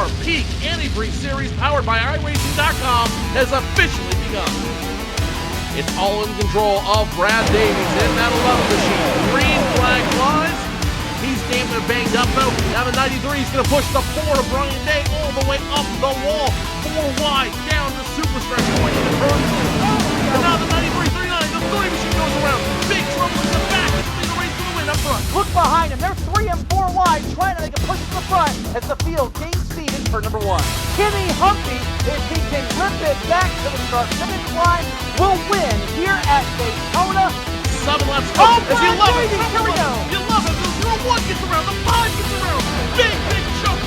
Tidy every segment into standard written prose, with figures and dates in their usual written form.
NASCAR Peak Antifreeze Series powered by iRacing.com has officially begun. It's all in control of Brad Davies in that 11 machine. Green flag flies. He's damn near banged up though. Now the 93 is going to push the 4 of Brian Day all the way up the wall. 4 wide down the super stretch point in the turn. And now the 93 39, the 3 machine goes around. Big trouble in the back. It's going to be the race for the win up front. Look behind him. They're 3 and 4 wide, trying to make a push to the front as the field gains speed in turn number 1. Kenny Humphrey, if he can rip it back to the start finish line, will win here at Daytona. 7 laps to go. As you love it. Here we go. You love it. The 1 gets around. The 5 gets around. Big choke.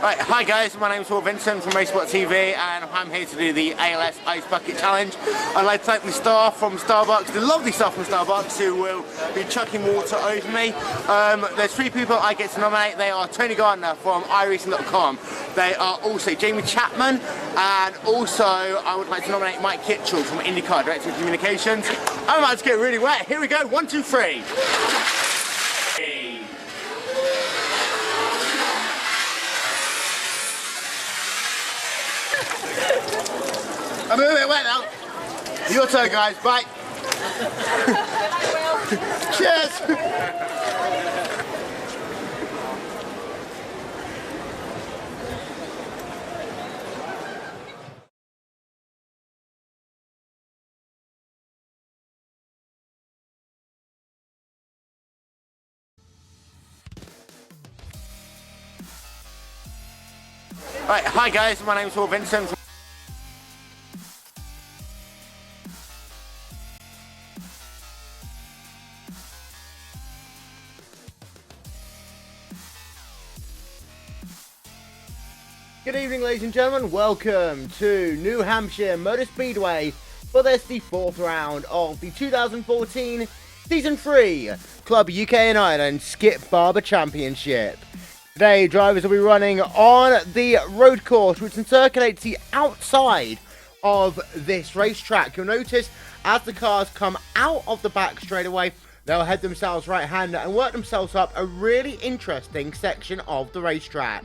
Right, hi guys, my name is Will Vincent from RaceSpotTV and I'm here to do the ALS Ice Bucket Challenge. I'd like to thank the staff from Starbucks, the lovely staff from Starbucks who will be chucking water over me. There's 3 people I get to nominate. They are Tony Gardner from iRacing.com. They are also Jamie Chapman, and also I would like to nominate Mike Kitchell from IndyCar, Director of Communications. I'm about to get really wet. Here we go, 1, 2, 3. I'm a little bit wet now. Your turn, guys. Bye. Cheers. Right, hi guys. My name is Will Vincent. Good evening, ladies and gentlemen. Welcome to New Hampshire Motor Speedway for this, the 4th round of the 2014 Season 3 Club UK and Ireland Skip Barber Championship. Today, drivers will be running on the road course, which encirculates the outside of this racetrack. You'll notice as the cars come out of the back straightaway, they'll head themselves right-hander and work themselves up a really interesting section of the racetrack.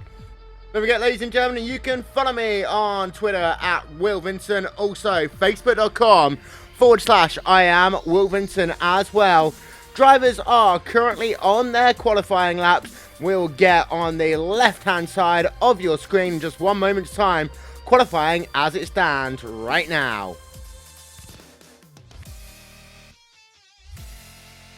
Don't forget, ladies and gentlemen, you can follow me on Twitter at Will Vincent, also facebook.com/I am Will Vincent as well. Drivers are currently on their qualifying laps. We'll get on the left-hand side of your screen in just one moment's time, qualifying as it stands right now.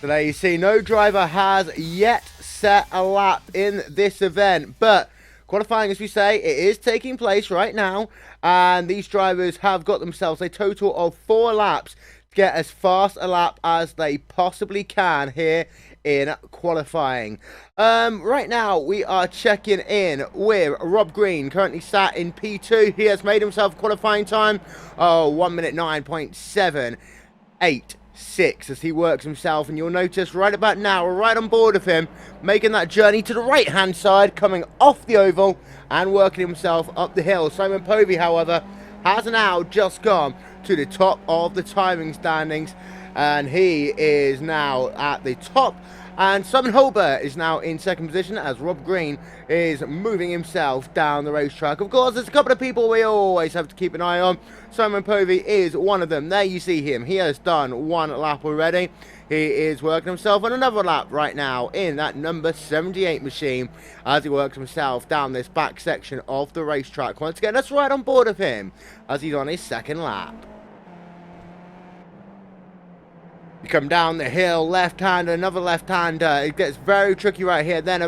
Today, you see, no driver has yet set a lap in this event, but qualifying, as we say, it is taking place right now, and these drivers have got themselves a total of 4 laps get as fast a lap as they possibly can here in qualifying. Right now we are checking in with Rob Green, currently sat in P2. He has made himself qualifying time 1 minute 9.786 as he works himself, and you'll notice right about now we're right on board of him, making that journey to the right hand side, coming off the oval and working himself up the hill. Simon Povey, however, has now just gone to the top of the timing standings, and he is now at the top, and Simon Holbert is now in second position as Rob Green is moving himself down the racetrack. Of course, there's a couple of people we always have to keep an eye on. Simon Povey is one of them. There you see him. He has done one lap already. He is working himself on another lap right now in that number 78 machine as he works himself down this back section of the racetrack. Once again, that's right on board of him as he's on his second lap. You come down the hill, left-hander, another left-hander. It gets very tricky right here. Then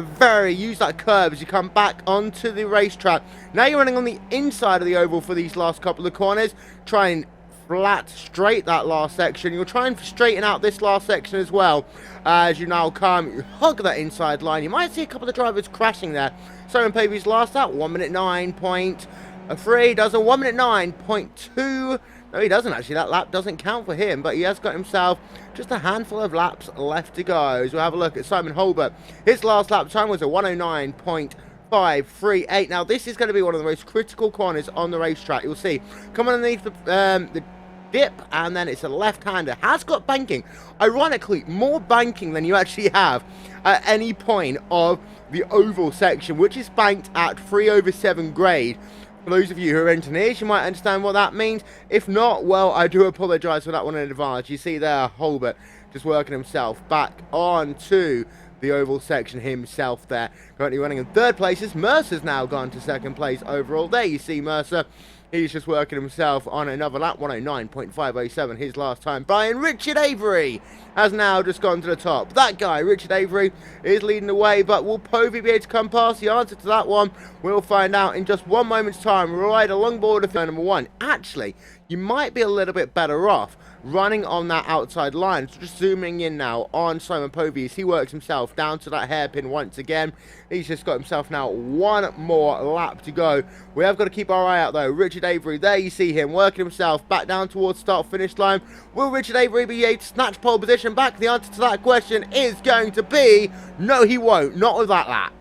use that curve as you come back onto the racetrack. Now you're running on the inside of the oval for these last couple of corners. Try and flat straight that last section. You'll try and straighten out this last section as well as you now you hug that inside line. You might see a couple of drivers crashing there. Simon Povey's last lap, 1 minute 9.3, does a 1 minute 9.2. No, he doesn't actually. That lap doesn't count for him, but he has got himself just a handful of laps left to go. As we'll have a look at Simon Holbert. His last lap time was a 109.538. Now, this is going to be one of the most critical corners on the racetrack. You'll see. Come underneath the dip, and then it's a left-hander. Has got banking. Ironically, more banking than you actually have at any point of the oval section, which is banked at 3/7 grade. For those of you who are engineers, you might understand what that means. If not, well, I do apologise for that one in advance. You see there, Holbert just working himself back onto the oval section himself there. Currently running in third place as Mercer's now gone to second place overall. There you see Mercer. He's just working himself on another lap, 109.507, his last time. Brian Richard Avery has now just gone to the top. That guy, Richard Avery, is leading the way, but will Povey be able to come past? The answer to that one, we'll find out in just 1 moment's time. Right along board of number one. Actually, you might be a little bit better off running on that outside line. So just zooming in now on Simon Povey as he works himself down to that hairpin once again. He's just got himself now one more lap to go. We have got to keep our eye out though. Richard Avery, there you see him working himself back down towards start finish line. Will Richard Avery be able to snatch pole position back? The answer to that question is going to be no, he won't. Not with that lap.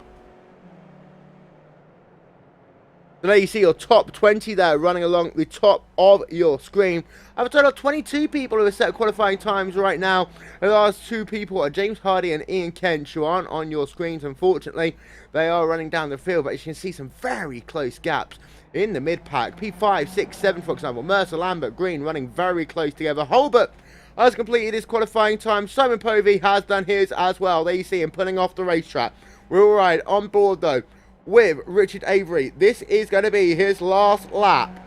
So there you see your top 20 there running along the top of your screen. I have a total of 22 people who have set qualifying times right now. The last two people are James Hardy and Ian Kench, who aren't on your screens, unfortunately. They are running down the field, but as you can see, some very close gaps in the mid-pack. P5, 6, 7, for example. Mercer, Lambert, Green running very close together. Holbert has completed his qualifying time. Simon Povey has done his as well. There you see him pulling off the racetrack. We're all right on board, though, with Richard Avery. This is going to be his last lap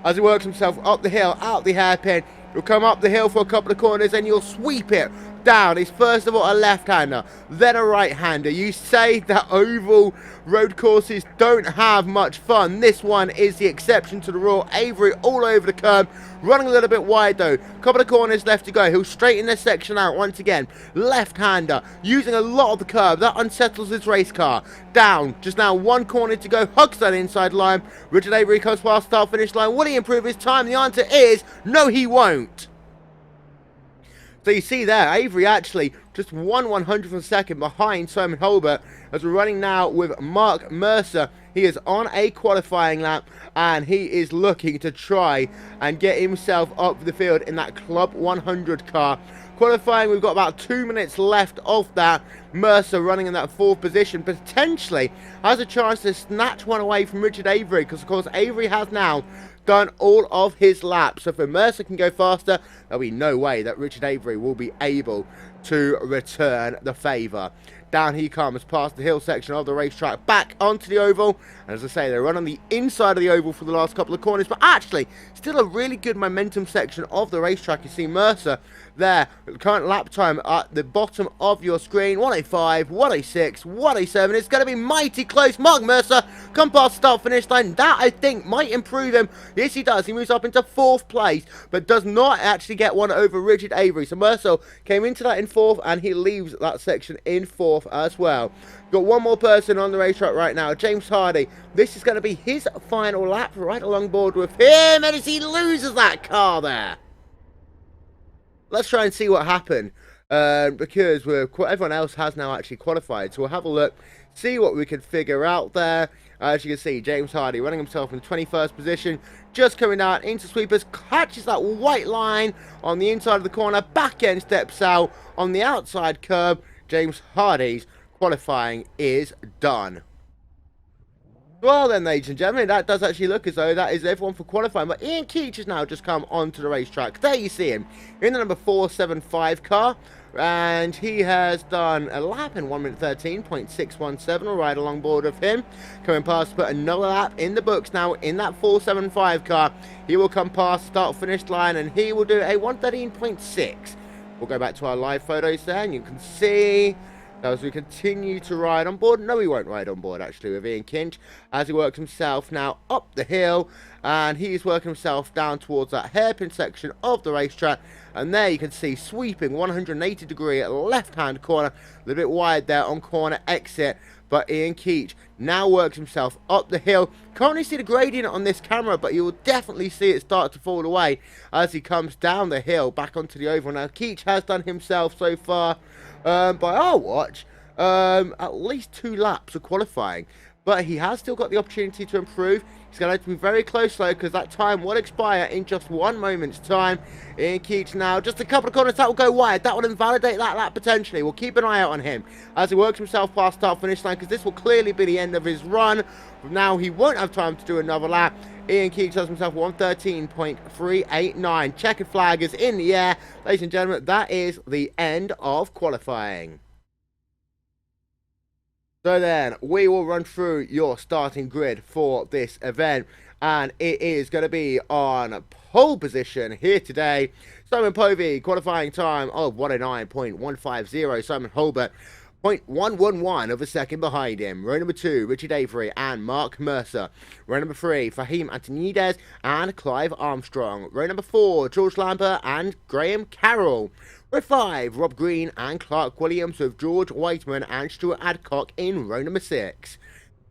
as he works himself up the hill, out the hairpin. He'll come up the hill for a couple of corners and you'll sweep it down. He's first of all a left-hander, then a right-hander. You say that oval road courses don't have much fun. This one is the exception to the rule. Avery all over the curb, running a little bit wide though. Couple of corners left to go. He'll straighten this section out once again. Left-hander, using a lot of the curb. That unsettles his race car. Down, just now one corner to go. Hugs that inside line. Richard Avery comes past start-finish line. Will he improve his time? The answer is no, he won't. So you see there, Avery actually just 1/100th of a second behind Simon Holbert as we're running now with Mark Mercer. He is on a qualifying lap and he is looking to try and get himself up the field in that Club 100 car. Qualifying, we've got about 2 minutes left of that. Mercer running in that fourth position, potentially has a chance to snatch one away from Richard Avery, because of course Avery has now done all of his laps. So if Mercer can go faster, there'll be no way that Richard Avery will be able to return the favour. Down he comes past the hill section of the racetrack, back onto the oval. And as I say, they run on the inside of the oval for the last couple of corners, but actually still a really good momentum section of the racetrack. You see Mercer there, current lap time at the bottom of your screen, 105, 106, 107. It's going to be mighty close. Mark Mercer come past start finish line. That I think might improve him Yes, he does. He moves up into 4th place, but does not actually get one over Richard Avery. So Mercer came into that in 4th, and he leaves that section in 4th as well. Got one more person on the racetrack right now, James Hardy. This is going to be his final lap, right along board with him, and as he loses that car there. Let's try and see what happened, because everyone else has now actually qualified. So we'll have a look, see what we can figure out there. As you can see, James Hardy running himself in 21st position, just coming out into sweepers, catches that white line on the inside of the corner, back end steps out on the outside curb. James Hardy's qualifying is done. Well then, ladies and gentlemen, that does actually look as though that is everyone for qualifying. But Ian Keech has now just come onto the racetrack. There you see him in the number 475 car. And he has done a lap in 1 minute 13.617. We'll ride along board of him. Coming past, put another lap in the books now in that 475 car. He will come past start finish line and he will do a 113.6. We'll go back to our live photos there and you can see as we continue to ride on board. No, we won't ride on board actually with Ian Kinch as he works himself now up the hill, and he's working himself down towards that hairpin section of the racetrack. And there you can see sweeping 180 degree left hand corner, a little bit wide there on corner exit. But Ian Keech now works himself up the hill. Can't really see the gradient on this camera, but you will definitely see it start to fall away as he comes down the hill back onto the oval. Now Keech has done himself so far, by our watch, at least 2 laps of qualifying. But he has still got the opportunity to improve. He's going to have to be very close though, because that time will expire in just 1 moment's time. Ian Keech now, just a couple of corners, that will go wide. That will invalidate that lap potentially. We'll keep an eye out on him as he works himself past start-finish line, because this will clearly be the end of his run. Now he won't have time to do another lap. Ian Keech does himself 113.389. Checkered flag is in the air. Ladies and gentlemen, that is the end of qualifying. So then, we will run through your starting grid for this event, and it is going to be on pole position here today. Simon Povey, qualifying time of 109.150. Simon Holbert, 0.111 of a second behind him. Row number 2, Richard Avery and Mark Mercer. Row number 3, Fahim Antonides and Clive Armstrong. Row number 4, George Lambert and Graham Carroll. Row 5, Rob Green and Clark Williams, with George Whiteman and Stuart Adcock in row number 6.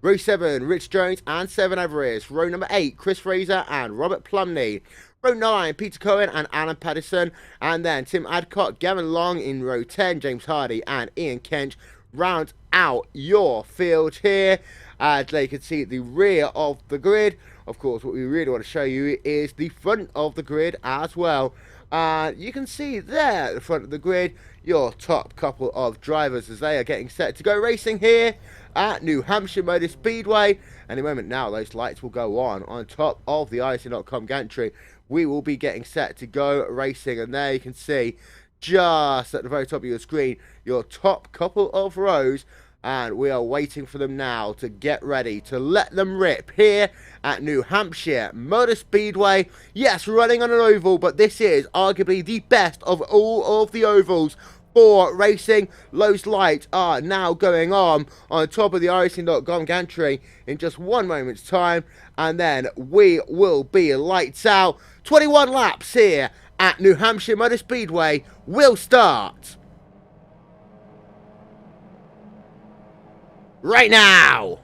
Row 7, Rich Jones and Seven Everest. Row number 8, Chris Fraser and Robert Plumney. Row 9, Peter Cohen and Alan Pattison. And then Tim Adcock, Gavin Long in row 10, James Hardy and Ian Kench round out your field here. As they can see the rear of the grid. Of course, what we really want to show you is the front of the grid as well. You can see there at the front of the grid your top couple of drivers as they are getting set to go racing here at New Hampshire Motor Speedway. Any moment now those lights will go on top of the IC.com gantry. We will be getting set to go racing, and there you can see just at the very top of your screen your top couple of rows, and we are waiting for them now to get ready to let them rip here at New Hampshire Motor Speedway. Yes, running on an oval, but this is arguably the best of all of the ovals for racing. Those lights are now going on top of the racing.com gantry in just 1 moment's time, and then we will be lights out. 21 laps here at New Hampshire Motor Speedway will start right now.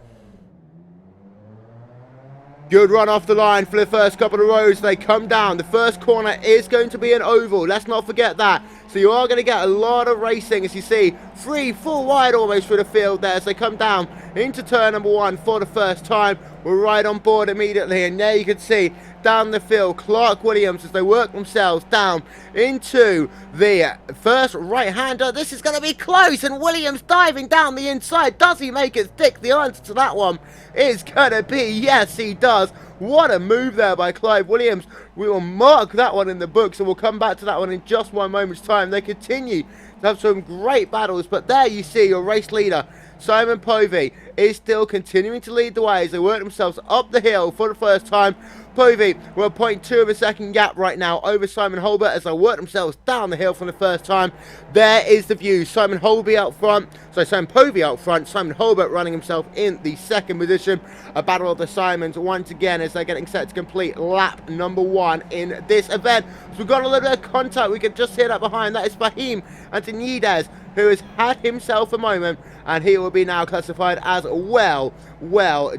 Good run off the line for the first couple of rows. They come down. The first corner is going to be an oval. Let's not forget that. So you are going to get a lot of racing as you see 3 full wide almost through the field there as they come down into turn number 1 for the first time. We're right on board immediately, and there you can see down the field Clark Williams as they work themselves down into the first right-hander. This is going to be close, and Williams diving down the inside. Does he make it stick? The answer to that one is going to be yes, he does. What a move there by Clive Williams. We will mark that one in the books, and we'll come back to that one in just 1 moment's time. They continue to have some great battles, but there you see your race leader Simon Povey is still continuing to lead the way as they work themselves up the hill for the first time. Povey with a 0.2 of a second gap right now over Simon Holbert as they work themselves down the hill for the first time. There is the view. Simon Povey out front, Simon Holbert running himself in the second position. A battle of the Simons once again as they're getting set to complete lap number 1 in this event. So we've got a little bit of contact. We can just hear that behind. That is Fahim Antonides, who has had himself a moment, and he will be now classified as well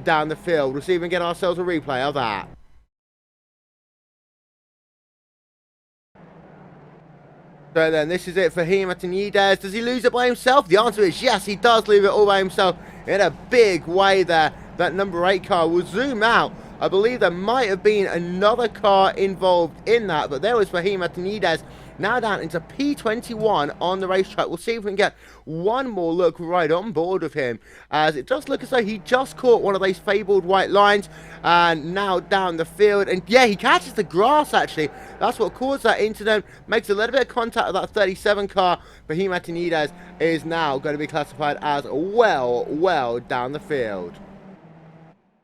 down the field. We'll see if we can get ourselves a replay of that. So then, this is it for Fahim Antonides. Does he lose it by himself? The answer is yes, he does leave it all by himself in a big way there. That number 8 car will zoom out. I believe there might have been another car involved in that, but there was Fahim Antonides now down into P21 on the racetrack. We'll see if we can get one more look right on board of him, as it does look as though he just caught one of those fabled white lines, and now down the field, and yeah, he catches the grass actually. That's what caused that incident. Makes a little bit of contact with that 37 car. Fahim Antonides is now going to be classified as well down the field.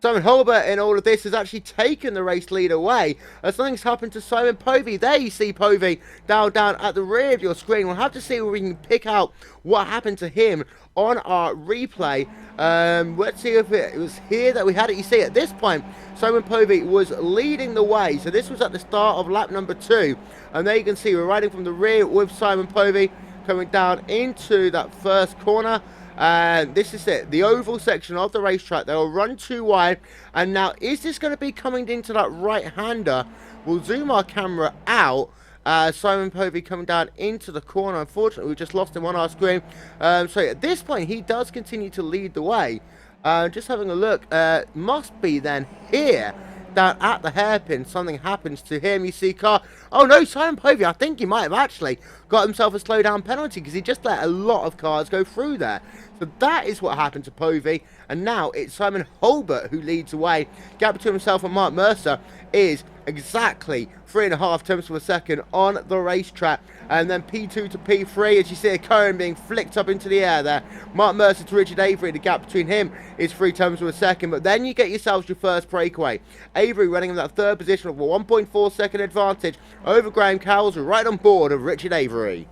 Simon Holbert in all of this has actually taken the race lead away as something's happened to Simon Povey. There you see Povey down at the rear of your screen. We'll have to see if we can pick out what happened to him on our replay. Let's see if it was here that we had it. You see, at this point, Simon Povey was leading the way. So this was at the start of lap number 2. And there you can see we're riding from the rear with Simon Povey coming down into that first corner. And this is it, the oval section of the racetrack. They'll run 2 wide, and now is this going to be coming into that right-hander? We'll zoom our camera out. Simon Povey coming down into the corner. Unfortunately, we just lost him on our screen. So at this point, he does continue to lead the way. Just having a look, must be then here, down at the hairpin, something happens to him. You see car. Oh no, Simon Povey, I think he might have actually got himself a slowdown penalty because he just let a lot of cars go through there. So that is what happened to Povey, and now it's Simon Holbert who leads the way. Gap between himself and Mark Mercer is exactly 3.5 tenths of a second on the racetrack. And then P2 to P3, as you see a cone being flicked up into the air there. Mark Mercer to Richard Avery, the gap between him is 3 tenths of a second. But then you get yourselves your first breakaway. Avery running in that 3rd position with a 1.4 second advantage over Graham Cowles, right on board of Richard Avery.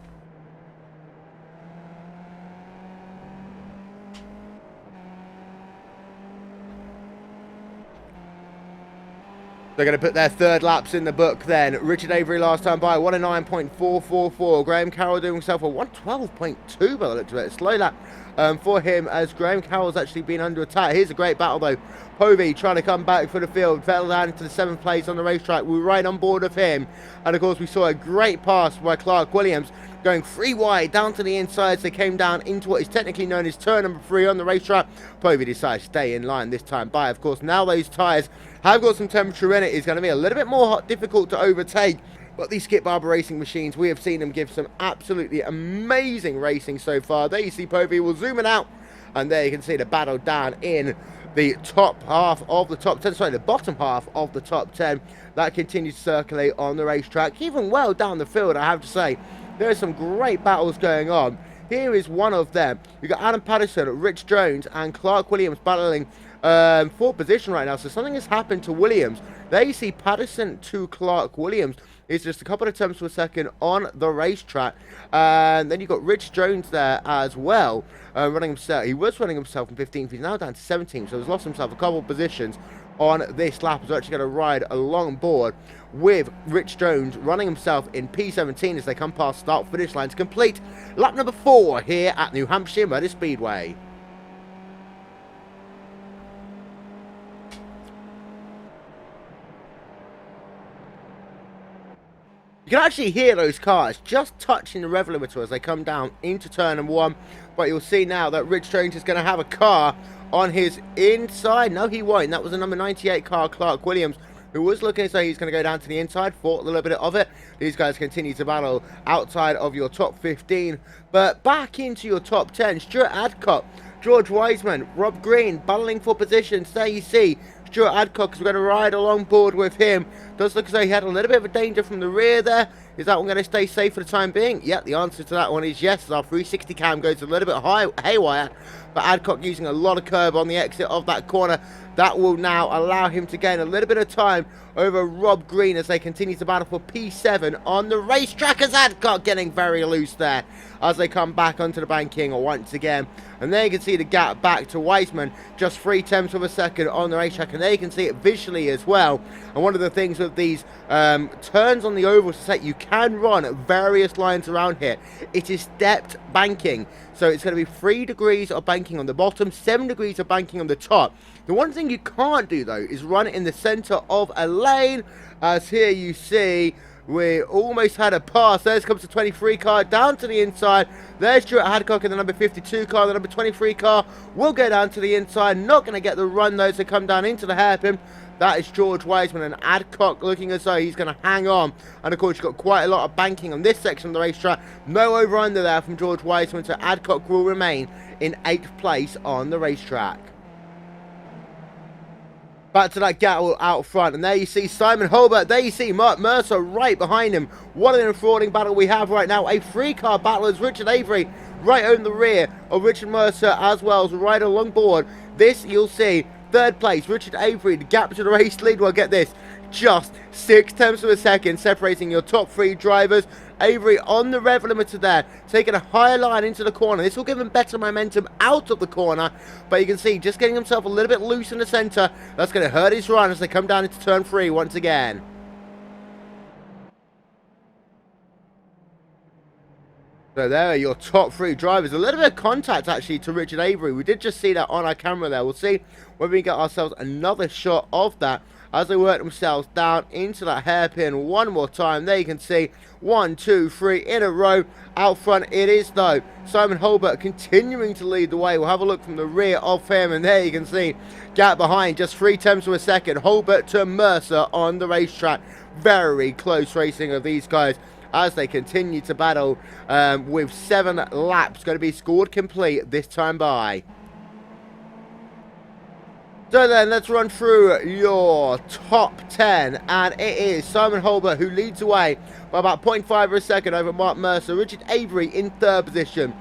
They're going to put their 3rd laps in the book then. Richard Avery last time by, 109.444. Graham Carroll doing himself a 112.2 by the looks of it. Slow lap for him as Graham Carroll's actually been under attack. Here's a great battle though. Povey trying to come back for the field. Fell down into the 7th place on the racetrack. We're right on board of him. And of course we saw a great pass by Clark Williams going 3 wide down to the inside. So they came down into what is technically known as turn number 3 on the racetrack. Povey decided to stay in line this time by. Of course, now those tyres have got some temperature in it. It's going to be a little bit more difficult to overtake. But these Skip Barber racing machines, we have seen them give some absolutely amazing racing so far. There you see Povey will zoom it out. And there you can see the battle down in the top half of the top 10. Sorry, the bottom half of the top 10. That continues to circulate on the racetrack. Even well down the field, I have to say. There are some great battles going on. Here is one of them. You've got Adam Patterson, Rich Jones, and Clark Williams battling for position right now. So something has happened to Williams. There you see Patterson to Clark Williams is just a couple of tenths per second on the racetrack. And then you've got Rich Jones there as well, running himself. He was running himself in 15th. He's now down to 17th, so he's lost himself a couple of positions on this lap. He's actually going to ride along board with Rich Jones running himself in P17 as they come past start finish line to complete lap number 4 here at New Hampshire Motor Speedway. You can actually hear those cars just touching the rev limiter as they come down into turn number 1. But you'll see now that Rich Jones is going to have a car on his inside. No, he won't. That was the number 98 car, Clark Williams, who was looking as though he's going to go down to the inside, fought a little bit of it. These guys continue to battle outside of your top 15. But back into your top 10, Stuart Adcock, George Wiseman, Rob Green battling for positions. There you see Stuart Adcock is going to ride along board with him. Does look as though he had a little bit of a danger from the rear there. Is that one going to stay safe for the time being? Yeah, the answer to that one is yes. Our 360 cam goes a little bit haywire, but Adcock using a lot of curb on the exit of that corner. That will now allow him to gain a little bit of time over Rob Green as they continue to battle for P7 on the racetrack, as Adcock getting very loose there as they come back onto the banking once again. And there you can see the gap back to Weissman, just 3/10 of a second on the racetrack, and there you can see it visually as well. And one of the things with these turns on the oval set, you can run various lines around here. It is stepped banking, so it's going to be 3 degrees of banking on the bottom, 7 degrees of banking on the top. The one thing you can't do, though, is run in the center of a lane, as here you see we almost had a pass. There comes the 23 car down to the inside. There's Stuart Hadcock in the number 52 car. The number 23 car will go down to the inside. Not going to get the run, though, to come down into the hairpin. That is George Weissman, and Adcock looking as though he's going to hang on. And, of course, you've got quite a lot of banking on this section of the racetrack. No over-under there from George Weissman, so Adcock will remain in 8th place on the racetrack. Back to that gap out front, and there you see Simon Holbert, there you see Mark Mercer right behind him. What an enthralling battle we have right now. A 3-car battle as Richard Avery right on the rear of Richard Mercer, as well as right along board. This you'll see, 3rd place, Richard Avery, the gap to the race lead, well, get this, just 6/10 of a second separating your top 3 drivers. Avery on the rev limiter there, taking a higher line into the corner. This will give him better momentum out of the corner, but you can see just getting himself a little bit loose in the center. That's going to hurt his run as they come down into turn 3 once again. So there are your top 3 drivers. A little bit of contact actually to Richard Avery. We did just see that on our camera there. We'll see whether we get ourselves another shot of that as they work themselves down into that hairpin one more time. There you can see 1, 2, 3 in a row. Out front it is, though, Simon Holbert continuing to lead the way. We'll have a look from the rear of him, and there you can see gap behind, just 3/10 of a second. Holbert to Mercer on the racetrack. Very close racing of these guys as they continue to battle with 7 laps going to be scored complete this time by. So then, let's run through your top 10, and it is Simon Holbert who leads away by about 0.5 of a second over Mark Mercer. Richard Avery in 3rd position.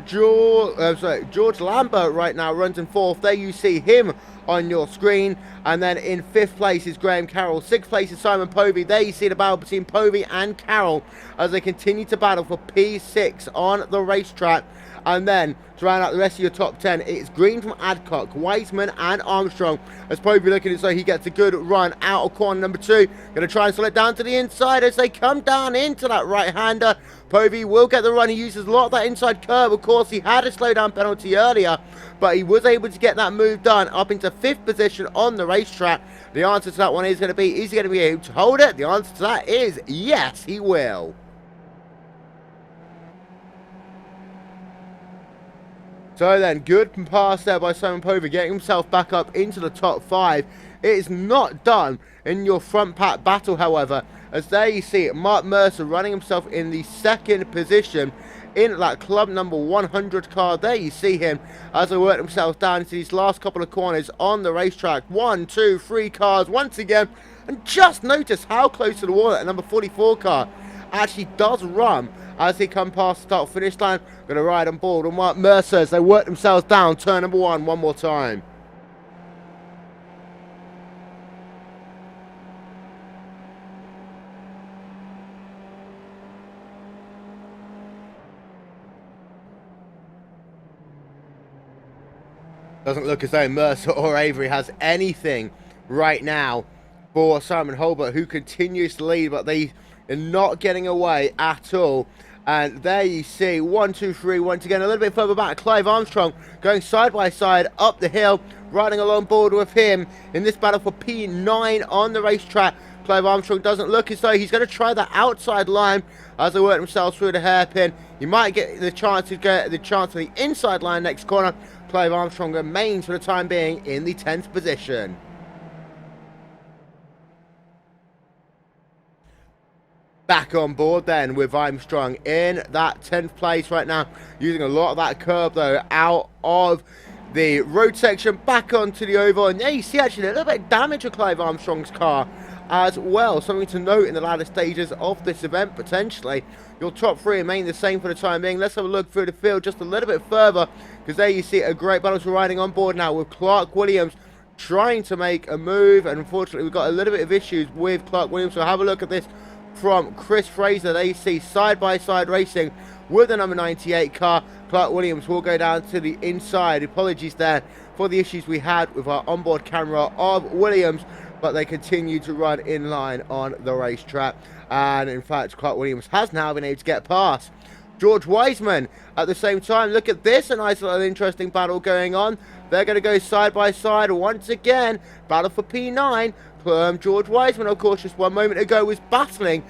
George Lambert right now runs in 4th. There you see him on your screen. And then in 5th place is Graham Carroll. 6th place is Simon Povey. There you see the battle between Povey and Carroll as they continue to battle for P6 on the racetrack. And then, to round out the rest of your top 10, it's Green from Adcock, Weissman and Armstrong. As Povey looking as though he gets a good run out of corner number 2. Going to try and slow it down to the inside as they come down into that right-hander. Povey will get the run. He uses a lot of that inside curve. Of course, he had a slowdown penalty earlier, but he was able to get that move done up into 5th position on the racetrack. The answer to that one is going to be, is he going to be able to hold it? The answer to that is yes, he will. So then, good pass there by Simon Povey, getting himself back up into the top 5. It is not done in your front pack battle, however, as there you see it, Mark Mercer running himself in the 2nd position in that club number 100 car. There you see him as they work themselves down into these last couple of corners on the racetrack. 1, 2, 3 cars once again, and just notice how close to the wall that number 44 car actually does run as they come past the start finish line. Going to ride on board with Mark Mercer as they work themselves down turn number 1 one more time. Doesn't look as though Mercer or Avery has anything right now for Simon Holbert, who continues to lead, but they are not getting away at all. And there you see 1, 2, 3 once again. A little bit further back, Clive Armstrong going side by side up the hill, riding along board with him in this battle for P9 on the racetrack. Clive Armstrong doesn't look as though he's going to try the outside line as they work themselves through the hairpin. He might get the chance to get the chance of the inside line next corner. Clive Armstrong remains for the time being in the 10th position. Back on board then with Armstrong in that 10th place right now, using a lot of that curb though out of the road section back onto the oval. And there you see actually a little bit of damage with Clive Armstrong's car as well. Something to note in the latter stages of this event, potentially. Your top three remain the same for the time being. Let's have a look through the field just a little bit further, because there you see a great battle to riding on board now with Clark Williams trying to make a move, and unfortunately we've got a little bit of issues with Clark Williams. So have a look at this from Chris Fraser. There you see side-by-side racing with the number 98 car. Clark Williams will go down to the inside. Apologies there for the issues we had with our onboard camera of Williams, but they continue to run in line on the racetrack. And in fact, Clark Williams has now been able to get past George Wiseman at the same time. Look at this, a nice little interesting battle going on. They're going to go side by side once again. Battle for P9. George Wiseman, of course, just one moment ago was battling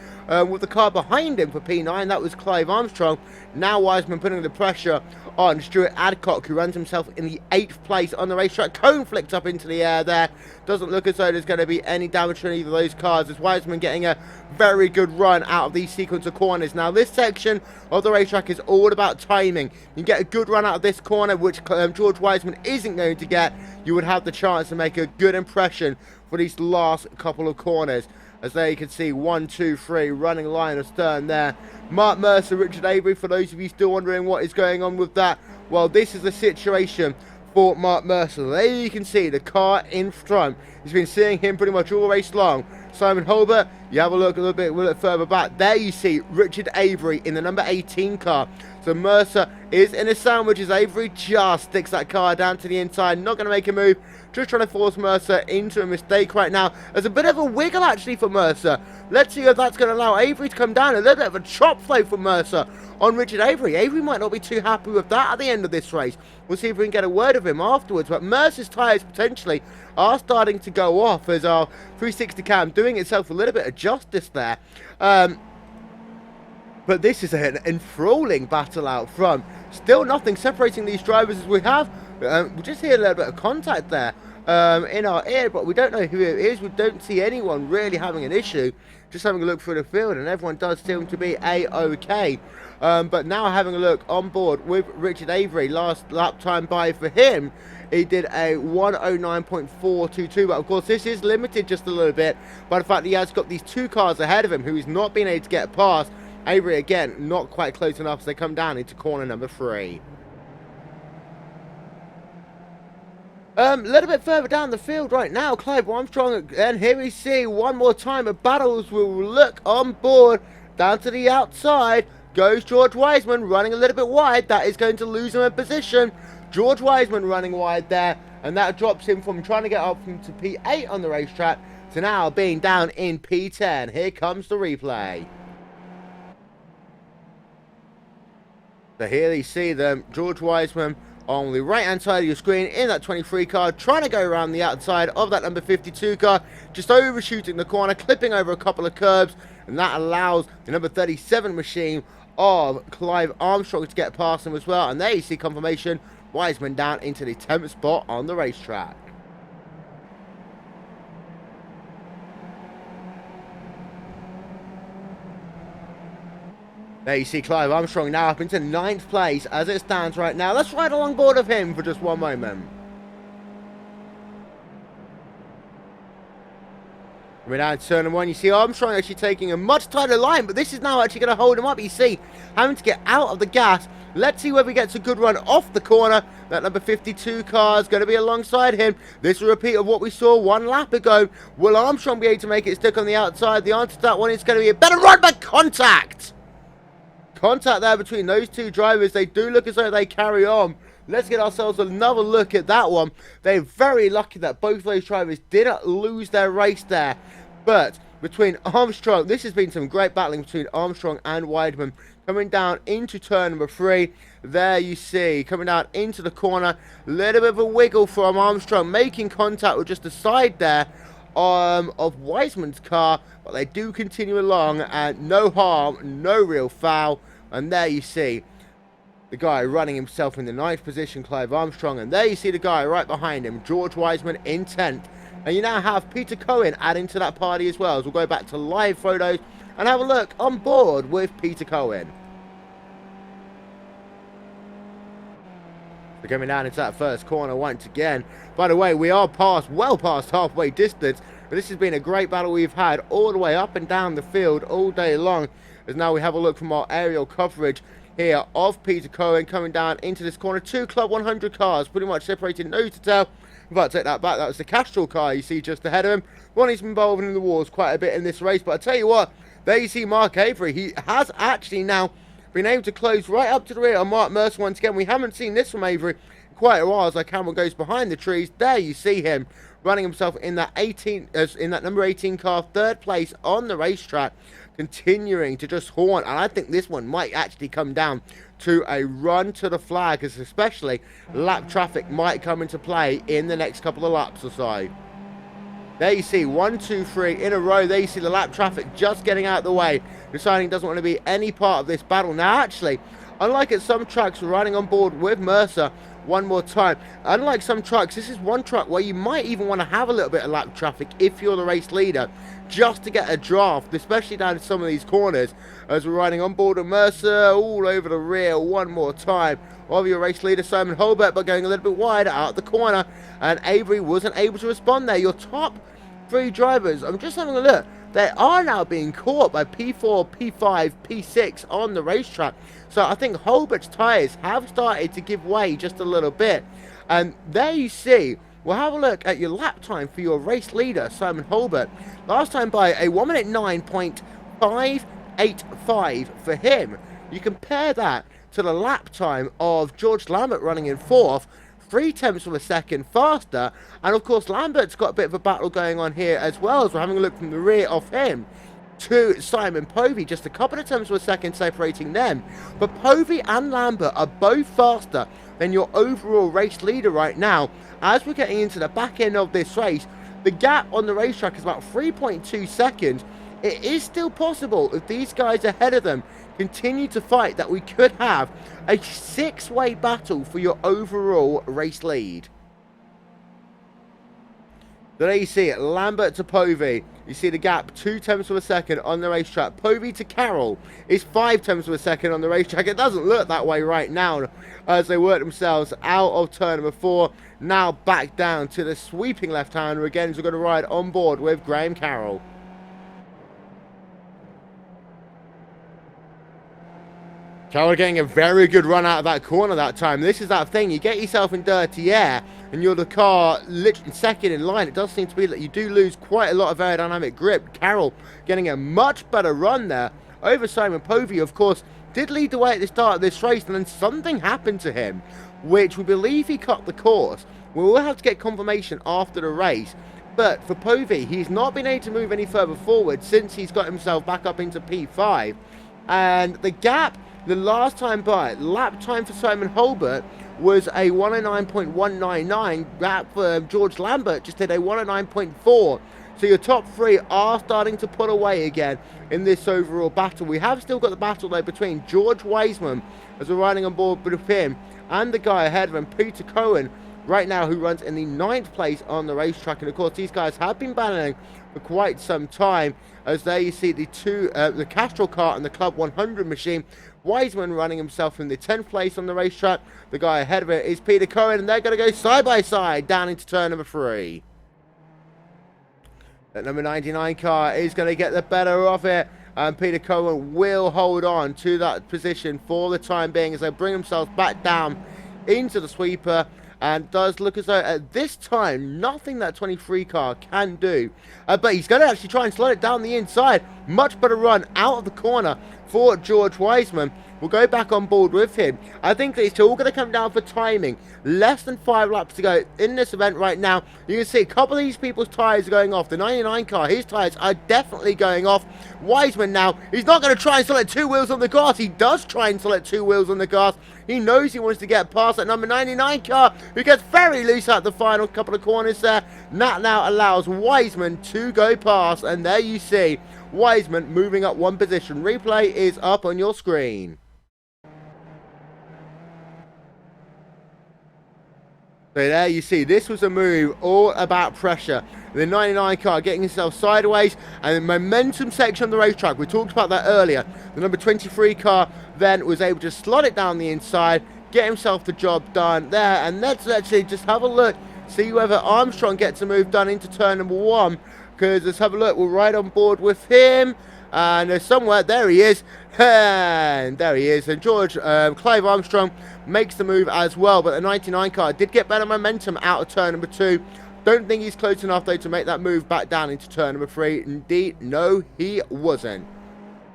with the car behind him for P9. That was Clive Armstrong. Now Wiseman putting the pressure on Stuart Adcock, who runs himself in the 8th place on the racetrack. Cone flicked up into the air there. Doesn't look as though there's going to be any damage to either of those cars, as Wiseman getting a very good run out of these sequence of corners. Now this section of the racetrack is all about timing. You get a good run out of this corner, which George Wiseman isn't going to get. You would have the chance to make a good impression for these last couple of corners. As there you can see 1, 2, 3 running line astern there. Mark Mercer, Richard Avery, for those of you still wondering what is going on with that, well, this is the situation for Mark Mercer. There you can see the car in front. He's been seeing him pretty much all race long. Simon Holbert, you have a look a little bit further back. There you see Richard Avery in the number 18 car. So Mercer is in a sandwich as Avery just sticks that car down to the inside. Not going to make a move. Just trying to force Mercer into a mistake right now. There's a bit of a wiggle actually for Mercer. Let's see if that's going to allow Avery to come down. A little bit of a chop flow from Mercer on Richard Avery. Avery might not be too happy with that at the end of this race. We'll see if we can get a word of him afterwards. But Mercer's tyres potentially are starting to go off as our 360 cam doing itself a little bit of justice there. But this is an enthralling battle out front. Still nothing separating these drivers as we have. We just hear a little bit of contact there in our ear, but we don't know who it is. We don't see anyone really having an issue. Just having a look through the field, and everyone does seem to be A-OK. But now having a look on board with Richard Avery, last lap time by for him, he did a 109.422, but of course this is limited just a little bit by the fact that he has got these two cars ahead of him who he's not been able to get past. Avery again not quite close enough as they come down into corner number 3. A little bit further down the field right now, Clive Armstrong, and here we see one more time of battles. Will look on board down to the outside. Goes George Wiseman running a little bit wide. That is going to lose him a position. George Wiseman running wide there, and that drops him from trying to get up to P8 on the racetrack to now being down in P10. Here comes the replay. So here you see them, George Wiseman on the right hand side of your screen in that 23 car, trying to go around the outside of that number 52 car, just overshooting the corner, clipping over a couple of curbs, and that allows the number 37 machine of Clive Armstrong to get past him as well. And there you see confirmation, Wiseman down into the 10th spot on the racetrack. There you see Clive Armstrong now up into 9th place as it stands right now. Let's ride along board of him for just one moment. We're down to turn 1. You see Armstrong actually taking a much tighter line, but this is now actually going to hold him up. You see, having to get out of the gas. Let's see whether he gets a good run off the corner. That number 52 car is going to be alongside him. This is a repeat of what we saw one lap ago. Will Armstrong be able to make it stick on the outside? The answer to that one is going to be a better run, but contact. Contact there between those two drivers. They do look as though they carry on. Let's get ourselves another look at that one. They're very lucky that both those drivers didn't lose their race there. But between Armstrong, this has been some great battling between Armstrong and Wiseman. Coming down into turn number 3. There you see, coming down into the corner. A little bit of a wiggle from Armstrong, making contact with just the side there of Wiseman's car. But they do continue along, and no harm, no real foul. And there you see the guy running himself in the 9th position, Clive Armstrong. And there you see the guy right behind him, George Wiseman, in 10th. And you now have Peter Cohen adding to that party as well. As we'll go back to live photos and have a look on board with Peter Cohen. We're coming down into that first corner once again. By the way, we are well past halfway distance, but this has been a great battle we've had all the way up and down the field all day long. As now we have a look from our aerial coverage here of Peter Cohen coming down into this corner. 2 Club 100 cars pretty much separated nose to tail. In fact, take that back, that was the Castrol car you see just ahead of him. One he's been involved in the wars quite a bit in this race, but I tell you what, there you see Mark Avery. He has actually now been able to close right up to the rear on Mark Mercer once again. We haven't seen this from Avery in quite a while as our camera goes behind the trees. There you see him running himself in that number 18 car, 3rd place on the racetrack, continuing to just haunt. And I think this one might actually come down to a run to the flag, as especially lap traffic might come into play in the next couple of laps or so. There you see 1, 2, 3 in a row. There you see the lap traffic just getting out of the way, deciding it doesn't want to be any part of this battle. Now actually, unlike at some tracks, we're riding on board with Mercer one more time. Unlike some trucks, this is one truck where you might even want to have a little bit of lap traffic if you're the race leader, just to get a draft, especially down some of these corners, as we're riding on board with Mercer all over the rear one more time of your race leader Simon Holbert, but going a little bit wide out the corner, and Avery wasn't able to respond there. Your top 3 drivers, I'm just having a look, they are now being caught by P4, P5, P6 on the racetrack. So I think Holbert's tyres have started to give way just a little bit. And there you see, we'll have a look at your lap time for your race leader, Simon Holbert. Last time by a 1 minute 9.585 for him. You compare that to the lap time of George Lambert running in 4th, 0.3 of a second faster. And of course Lambert's got a bit of a battle going on here as well, as we're having a look from the rear of him to Simon Povey, just a couple of tenths of a second separating them. But Povey and Lambert are both faster than your overall race leader right now. As we're getting into the back end of this race, the gap on the racetrack is about 3.2 seconds. It is still possible, if these guys ahead of them continue to fight, that we could have a 6-way battle for your overall race lead. So there you see it, Lambert to Povey. You see the gap, 0.2 of a second on the racetrack. Povey to Carroll is 0.5 of a second on the racetrack. It doesn't look that way right now as they work themselves out of turn number 4. Now back down to the sweeping left-hander again, as we're going to ride on board with Graham Carroll. Carroll getting a very good run out of that corner that time. This is that thing, you get yourself in dirty air and you're the car literally second in line. It does seem to be that you do lose quite a lot of aerodynamic grip. Carroll getting a much better run there over Simon Povey. Of course, did lead the way at the start of this race, and then something happened to him, which we believe he cut the course. We will have to get confirmation after the race. But for Povey, he's not been able to move any further forward since he's got himself back up into P5. And the gap, the last time by, lap time for Simon Holbert was a 109.199. Gap for George Lambert just did a 109.4. So your top 3 are starting to pull away again in this overall battle. We have still got the battle though between George Wiseman, as we're riding on board with him, and the guy ahead of him, Peter Cohen, right now, who runs in the 9th place on the racetrack. And of course these guys have been battling for quite some time, as there you see the the Castrol car and the Club 100 machine. Wiseman running himself in the 10th place on the racetrack. The guy ahead of it is Peter Cohen, and they're going to go side by side down into turn number 3. That number 99 car is going to get the better of it, and Peter Cohen will hold on to that position for the time being as they bring themselves back down into the sweeper. And does look as though at this time nothing that 23 car can do, but he's going to actually try and slow it down the inside. Much better run out of the corner for George Wiseman. We'll go back on board with him. I think that it's all going to come down for timing. Less than 5 laps to go in this event right now. You can see a couple of these people's tyres are going off. The 99 car, his tyres are definitely going off. Wiseman now, he's not going to try and select 2 wheels on the grass. He does try and select 2 wheels on the grass. He knows he wants to get past that number 99 car, who gets very loose at the final couple of corners there. That now allows Wiseman to go past, and there you see Wiseman moving up 1 position. Replay is up on your screen. So there you see, this was a move all about pressure. The 99 car getting himself sideways, and the momentum section on the racetrack, we talked about that earlier. The number 23 car then was able to slot it down the inside, get himself the job done there. And let's actually just have a look, see whether Armstrong gets a move done into turn number 1, because let's have a look. We're right on board with him, and there's somewhere, there he is, and there he is. And Clive Armstrong makes the move as well, but the 99 car did get better momentum out of turn number 2. Don't think he's close enough though to make that move back down into turn number 3. Indeed, no, he wasn't.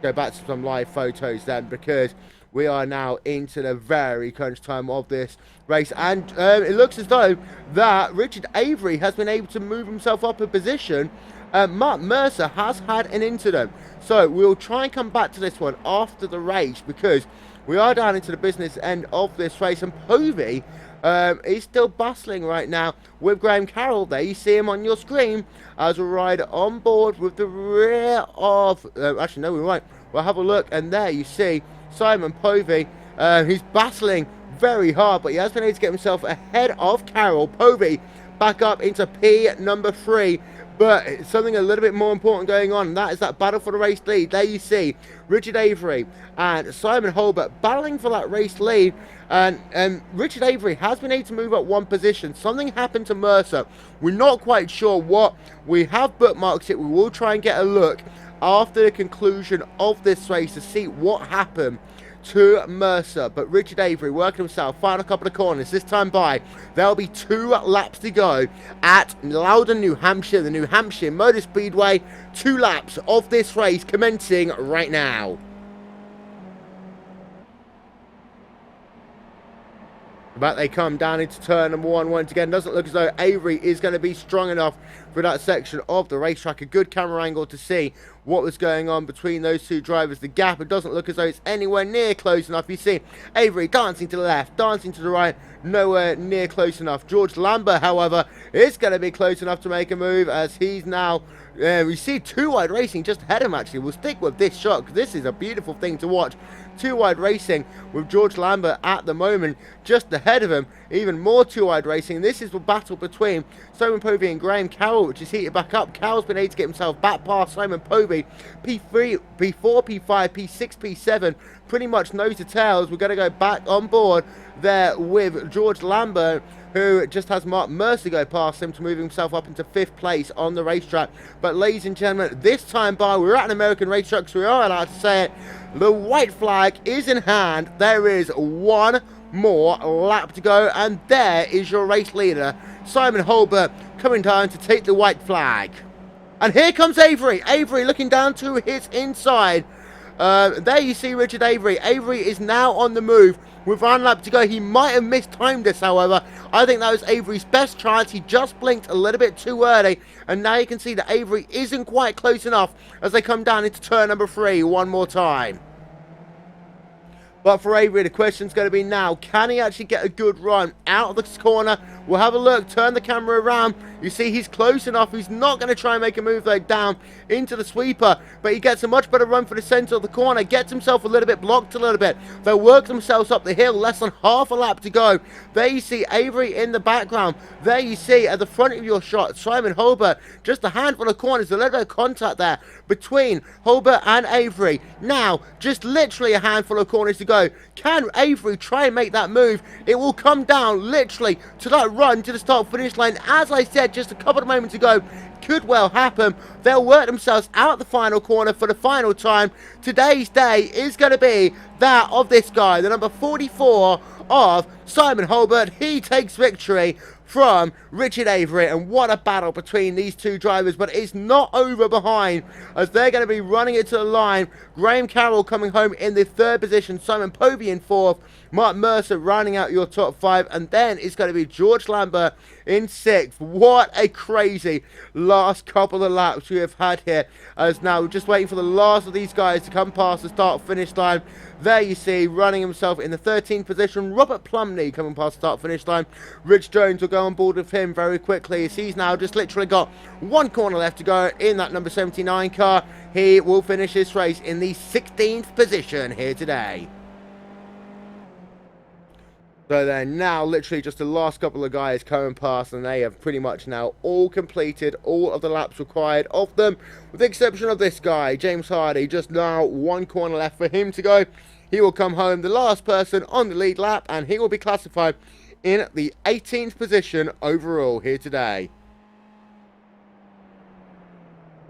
Go back to some live photos then, because we are now into the very crunch time of this race, and it looks as though that Richard Avery has been able to move himself up a position. Mark Mercer has had an incident, so we'll try and come back to this one after the race, because we are down into the business end of this race, and Povey is still bustling right now with Graham Carroll. There you see him on your screen as we ride on board with the rear of actually no, we won't, we'll have a look, and there you see Simon Povey. He's battling very hard, but he has been able to get himself ahead of Carroll. Povey back up into P number 3, but something a little bit more important going on, and that is that battle for the race lead. There you see Richard Avery and Simon Holbert battling for that race lead, and Richard Avery has been able to move up 1 position. Something happened to Mercer. We're not quite sure what. We have bookmarked it. We will try and get a look after the conclusion of this race to see what happened to Mercer. But Richard Avery working himself, final couple of corners. This time by, there'll be 2 laps to go at Loudon, New Hampshire, the New Hampshire Motor Speedway. 2 laps of this race commencing right now. Back they come down into turn number 1 once again. Doesn't look as though Avery is going to be strong enough for that section of the racetrack. A good camera angle to see what was going on between those 2 drivers. The gap, it doesn't look as though it's anywhere near close enough. You see Avery dancing to the left, dancing to the right, nowhere near close enough. George Lambert, however, is going to be close enough to make a move, as he's now we see 2 Wide Racing just ahead of him. Actually, we'll stick with this shot because this is a beautiful thing to watch. 2 Wide Racing with George Lambert at the moment just ahead of him. Even more 2 Wide Racing. This is the battle between Simon Povey and Graham Carroll, which is heated back up. Carroll's been able to get himself back past Simon Povey. P3, P4, P5, P6, P7, pretty much nose to tails. We're going to go back on board there with George Lambert, who just has Mark Mercer go past him to move himself up into 5th place on the racetrack. But ladies and gentlemen, this time by, we're at an American racetrack, so we are allowed to say it. The white flag is in hand. There is 1 more lap to go, and there is your race leader, Simon Holbert, coming down to take the white flag. And here comes Avery. Avery looking down to his inside. There you see Richard Avery. Avery is now on the move with 1 lap to go. He might have mistimed this, however. I think that was Avery's best chance. He just blinked a little bit too early, and now you can see that Avery isn't quite close enough as they come down into turn number 3 one more time. But for Avery, the question's going to be now, can he actually get a good run out of this corner? We'll have a look, turn the camera around. You see he's close enough. He's not going to try and make a move though down into the sweeper, but he gets a much better run for the center of the corner, gets himself a little bit blocked a little bit. They'll work themselves up the hill, less than half a lap to go. There you see Avery in the background. There you see at the front of your shot, Simon Holbert, just a handful of corners, a little bit of contact there between Holbert and Avery. Now, just literally a handful of corners to go. Can Avery try and make that move? It will come down literally to that run to the start finish line. As I said just a couple of moments ago, could well happen. They'll work themselves out the final corner for the final time. Today's day is going to be that of this guy, the number 44 of Simon Holbert. He takes victory from Richard Avery, and what a battle between these 2 drivers. But it's not over behind, as they're going to be running it to the line. Graham Carroll coming home in the 3rd position, Simon Povey in 4th, Mark Mercer rounding out your top 5, and then it's going to be George Lambert in 6th. What a crazy last couple of laps we have had here, as now we're just waiting for the last of these guys to come past the start finish line. There you see, running himself in the 13th position, Robert Plumley coming past start finish line. Rich Jones will go on board with him very quickly, as he's now just literally got 1 corner left to go in that number 79 car. He will finish this race in the 16th position here today. So they're now literally just the last couple of guys coming past, and they have pretty much now all completed all of the laps required of them, with the exception of this guy, James Hardy. Just now 1 corner left for him to go. he will come home the last person on the lead lap, and he will be classified in the 18th position overall here today.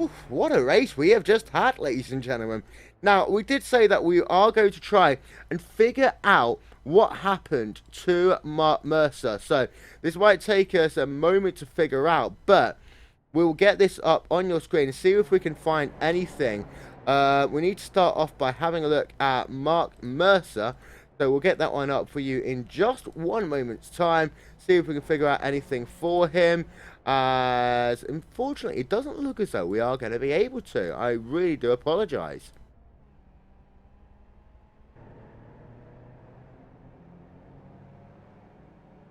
Oof, what a race we have just had, ladies and gentlemen. Now, we did say that we are going to try and figure out what happened to Mark Mercer. So, this might take us a moment to figure out, but we'll get this up on your screen and see if we can find anything. We need to start off by having a look at Mark Mercer. So, we'll get that one up for you in just one moment's time. See if we can figure out anything for him. As unfortunately, it doesn't look as though we are going to be able to. I really do apologize.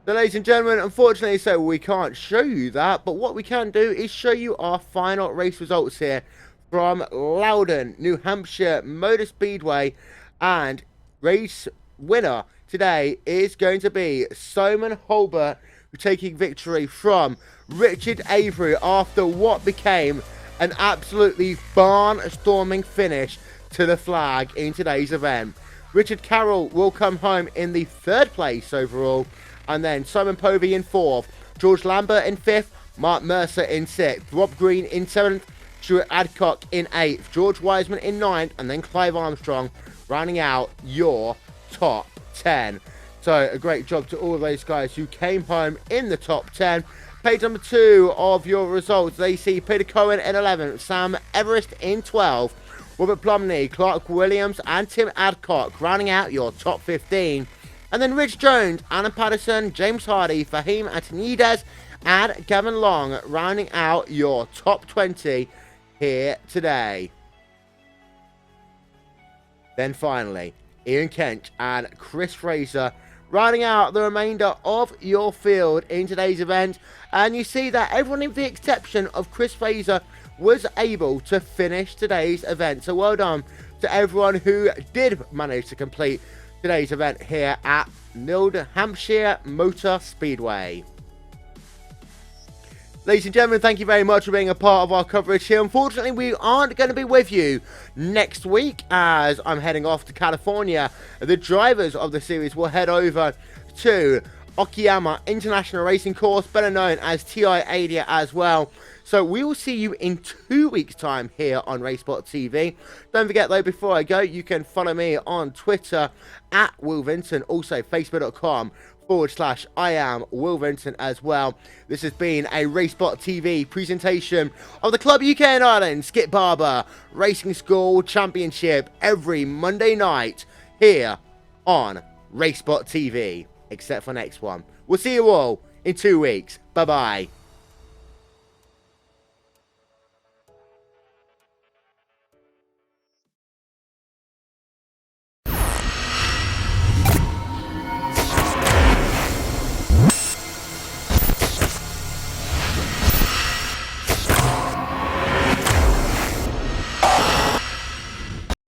So, ladies and gentlemen, unfortunately, so we can't show you that, but what we can do is show you our final race results here from Loudon, New Hampshire Motor Speedway, and race winner today is going to be Simon Holbert, taking victory from Richard Avery after what became an absolutely barnstorming finish to the flag in today's event. Richard Carroll will come home in the 3rd place overall, and then Simon Povey in 4th, George Lambert in 5th, Mark Mercer in 6th, Rob Green in 7th, Stuart Adcock in 8th, George Wiseman in 9th, and then Clive Armstrong rounding out your top 10. So a great job to all of those guys who came home in the top 10. Page number 2 of your results, they see Peter Cohen in 11th, Sam Everest in 12th, Robert Plumney, Clark Williams, and Tim Adcock rounding out your top 15. And then Rich Jones, Alan Patterson, James Hardy, Fahim Antonides, and Gavin Long rounding out your top 20 here today. Then finally, Ian Kent and Chris Fraser rounding out the remainder of your field in today's event. And you see that everyone, with the exception of Chris Fraser, was able to finish today's event. So well done to everyone who did manage to complete today's event here at New Hampshire Motor Speedway. Ladies and gentlemen, thank you very much for being a part of our coverage here. Unfortunately, we aren't going to be with you next week as I'm heading off to California. The drivers of the series will head over to Okayama International Racing Course, better known as TI-80 as well. So we will see you in 2 weeks' time here on RaceSpotTV. Don't forget, though, before I go, you can follow me on Twitter at Will Vincent, also facebook.com/I am Will Vincent as well. This has been a RaceSpotTV presentation of the Club UK and Ireland Skip Barber Racing School Championship every Monday night here on RaceSpotTV, except for next one. We'll see you all in 2 weeks. Bye-bye.